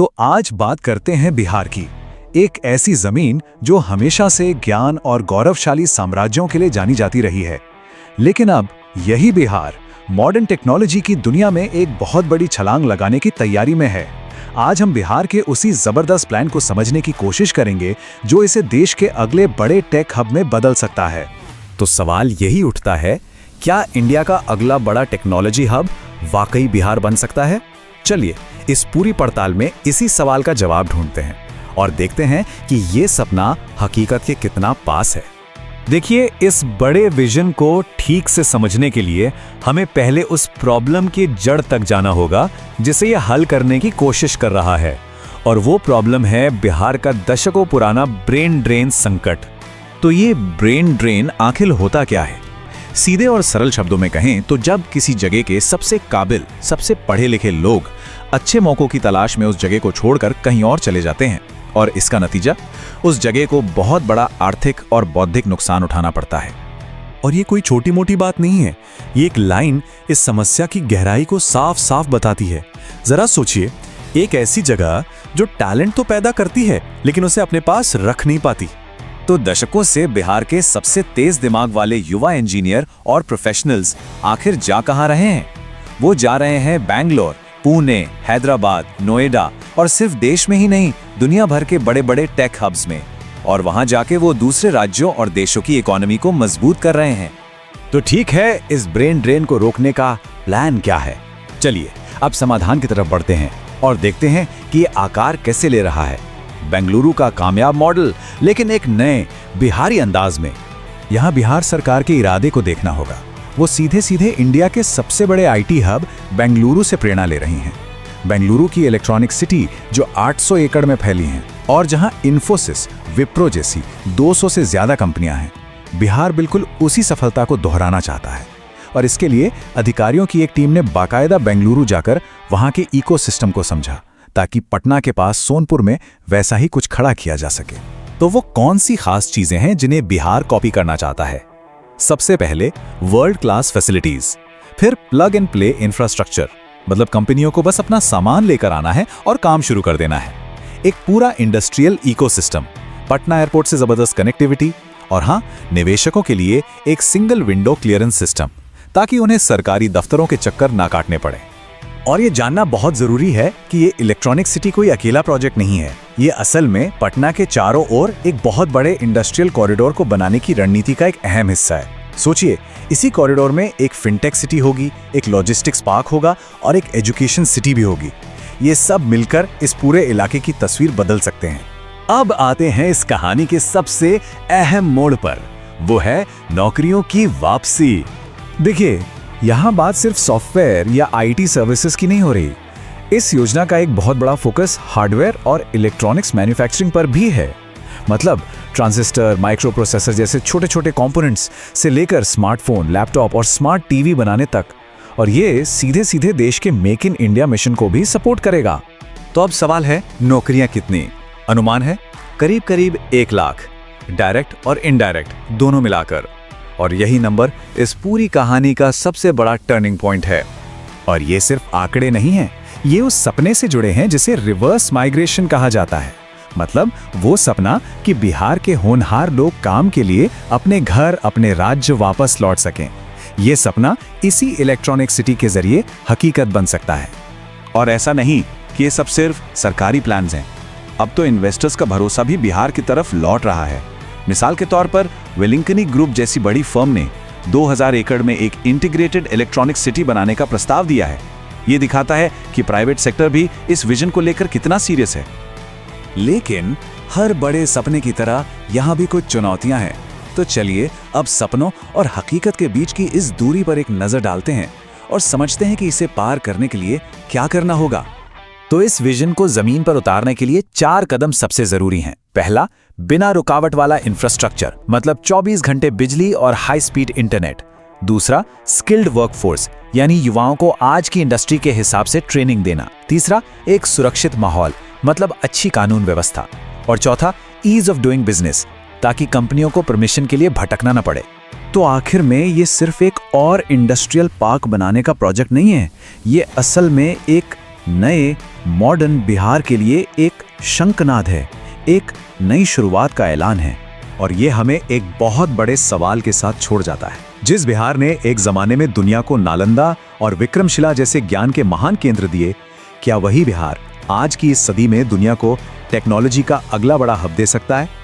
तो आज बात करते हैं बिहार की, एक ऐसी जमीन जो हमेशा से ज्ञान और गौरवशाली साम्राज्यों के लिए जानी जाती रही है। लेकिन अब यही बिहार मॉडर्न टेक्नोलॉजी की दुनिया में एक बहुत बड़ी छलांग लगाने की तैयारी में है। आज हम बिहार के उसी जबरदस्त प्लान को समझने की कोशिश करेंगे जो इसे देश के अगले बड़े टेक हब में बदल सकता है। तो सवाल यही उठता है, क्या इंडिया का अगला बड़ा टेक्नोलॉजी हब वाकई बिहार बन सकता है? चलिए इस पूरी पड़ताल में इसी सवाल का जवाब ढूंढते हैं और देखते हैं कि ये सपना हकीकत के कितना पास है। देखिए, इस बड़े विजन को ठीक से समझने के लिए हमें पहले उस प्रॉब्लम की जड़ तक जाना होगा जिसे यह हल करने की कोशिश कर रहा है, और वो प्रॉब्लम है बिहार का दशकों पुराना ब्रेन ड्रेन संकट। तो ये ब्रेन ड्रेन आखिर होता क्या है? सीधे और सरल शब्दों में कहें तो जब किसी जगह के सबसे काबिल, सबसे पढ़े लिखे लोग अच्छे मौकों की तलाश में उस जगह को छोड़कर कहीं और चले जाते हैं, और इसका नतीजा उस जगह को बहुत बड़ा आर्थिक और बौद्धिक नुकसान उठाना पड़ता है। और ये कोई छोटी मोटी बात नहीं है, ये एक लाइन इस समस्या की गहराई को साफ साफ बताती है। जरा सोचिए, एक ऐसी जगह जो टैलेंट तो पैदा करती है लेकिन उसे अपने पास रख नहीं पाती। तो दशकों से बिहार के सबसे तेज दिमाग वाले युवा इंजीनियर और प्रोफेशनल्स आखिर जा कहाँ रहे हैं? वो जा रहे हैं बैंगलोर, पुणे, हैदराबाद, नोएडा और सिर्फ देश में ही नहीं, दुनिया भर के बड़े बड़े टेक हब्स में। और वहां जाके वो दूसरे राज्यों और देशों की इकोनॉमी को मजबूत कर रहे हैं। तो ठीक है, इस ब्रेन ड्रेन को रोकने का प्लान क्या है? चलिए अब समाधान की तरफ बढ़ते हैं और देखते हैं कि ये आकार कैसे ले रहा है। बेंगलुरु का कामयाब मॉडल, लेकिन एक नए बिहारी अंदाज में। यहाँ बिहार सरकार के इरादे को देखना होगा। वो सीधे सीधे इंडिया के सबसे बड़े आईटी हब बेंगलुरु से प्रेरणा ले रही हैं। बेंगलुरु की इलेक्ट्रॉनिक सिटी जो 800 एकड़ में फैली हैं और जहां इन्फोसिस, विप्रो जैसी 200 से ज्यादा कंपनियां हैं। बिहार बिल्कुल उसी सफलता को दोहराना चाहता है, और इसके लिए अधिकारियों की एक टीम ने बाकायदा बेंगलुरु जाकर वहां के इकोसिस्टम को समझा, ताकि पटना के पास सोनपुर में वैसा ही कुछ खड़ा किया जा सके। तो वो कौन सी खास चीजें हैं जिन्हें बिहार कॉपी करना चाहता है? सबसे पहले वर्ल्ड क्लास फैसिलिटीज, फिर प्लग एंड प्ले इंफ्रास्ट्रक्चर, मतलब कंपनियों को बस अपना सामान लेकर आना है और काम शुरू कर देना है। एक पूरा इंडस्ट्रियल इकोसिस्टम, पटना एयरपोर्ट से जबरदस्त कनेक्टिविटी, और हाँ, निवेशकों के लिए एक सिंगल विंडो क्लियरेंस सिस्टम, ताकि उन्हें सरकारी दफ्तरों के चक्कर ना काटने पड़े। और ये जानना बहुत जरूरी है कि ये इलेक्ट्रॉनिक सिटी कोई अकेला प्रोजेक्ट नहीं है। ये असल में पटना के चारों ओर एक बहुत बड़े इंडस्ट्रियल कॉरिडोर को बनाने की रणनीति का एक अहम हिस्सा है। सोचिए, इसी कॉरिडोर में एक फिनटेक सिटी होगी, एक लॉजिस्टिक्स पार्क होगा और एक एजुकेशन सिटी भी होगी। ये सब मिलकर इस पूरे इलाके की तस्वीर बदल सकते हैं। अब आते हैं इस कहानी के सबसे अहम मोड़ पर, वो है नौकरियों की वापसी। देखिए, यहाँ बात सिर्फ सॉफ्टवेयर या आईटी सर्विसेज की नहीं हो रही। इस योजना का एक बहुत बड़ा फोकस हार्डवेयर और इलेक्ट्रॉनिक्स मैन्युफैक्चरिंग पर भी है। मतलब ट्रांजिस्टर, माइक्रो प्रोसेसर जैसे छोटे छोटे कंपोनेंट्स से लेकर स्मार्टफोन, लैपटॉप और स्मार्ट टीवी बनाने तक। और ये सीधे सीधे देश के मेक इन इंडिया मिशन को भी सपोर्ट करेगा। तो अब सवाल है, नौकरियां कितनी? अनुमान है करीब करीब 1 लाख, डायरेक्ट और इनडायरेक्ट दोनों मिलाकर। और यही नंबर इस पूरी कहानी का सबसे बड़ा टर्निंग पॉइंट है। और ये सिर्फ आंकड़े नहीं हैं, ये उस सपने से जुड़े हैं जिसे रिवर्स माइग्रेशन कहा जाता है। मतलब वो सपना कि बिहार के होनहार लोग काम के लिए अपने घर, अपने राज्य वापस लौट सकें। ये सपना इसी इलेक्ट्रॉनिक सिटी के जरिए हकीकत बन सकता है। और ऐसा नहीं कि ये सब सिर्फ सरकारी प्लान्स हैं। अब तो इन्वेस्टर्स का भरोसा भी बिहार की तरफ लौट रहा है। मिसाल के तौर पर वेलिंकनी ग्रुप जैसी बड़ी फर्म ने 2000 एकड़ में एक इंटीग्रेटेड इलेक्ट्रॉनिक सिटी बनाने का प्रस्ताव दिया है। ये दिखाता है कि प्राइवेट सेक्टर भी इस विजन को लेकर कितना सीरियस है। लेकिन हर बड़े सपने की तरह यहाँ भी कुछ चुनौतियां हैं। तो चलिए अब सपनों और हकीकत के बीच की इस दूरी पर एक नजर डालते हैं और समझते हैं कि इसे पार करने के लिए क्या करना होगा। तो इस विजन को जमीन पर उतारने के लिए 4 कदम सबसे जरूरी हैं। पहला, बिना रुकावट वाला इंफ्रास्ट्रक्चर, मतलब 24 घंटे बिजली और हाई स्पीड इंटरनेट। दूसरा, स्किल्ड वर्कफोर्स, यानी युवाओं को आज की इंडस्ट्री के हिसाब से ट्रेनिंग देना। तीसरा, एक सुरक्षित माहौल, मतलब अच्छी कानून व्यवस्था। और चौथा, ईज ऑफ डूइंग बिजनेस, ताकि कंपनियों को परमिशन के लिए भटकना न पड़े। तो आखिर में ये सिर्फ एक और इंडस्ट्रियल पार्क बनाने का प्रोजेक्ट नहीं है, ये असल में एक नए मॉडर्न बिहार के लिए एक शंखनाद है, एक नई शुरुआत का ऐलान है। और ये हमें एक बहुत बड़े सवाल के साथ छोड़ जाता है। जिस बिहार ने एक जमाने में दुनिया को नालंदा और विक्रमशिला जैसे ज्ञान के महान केंद्र दिए, क्या वही बिहार आज की इस सदी में दुनिया को टेक्नोलॉजी का अगला बड़ा हब दे सकता है?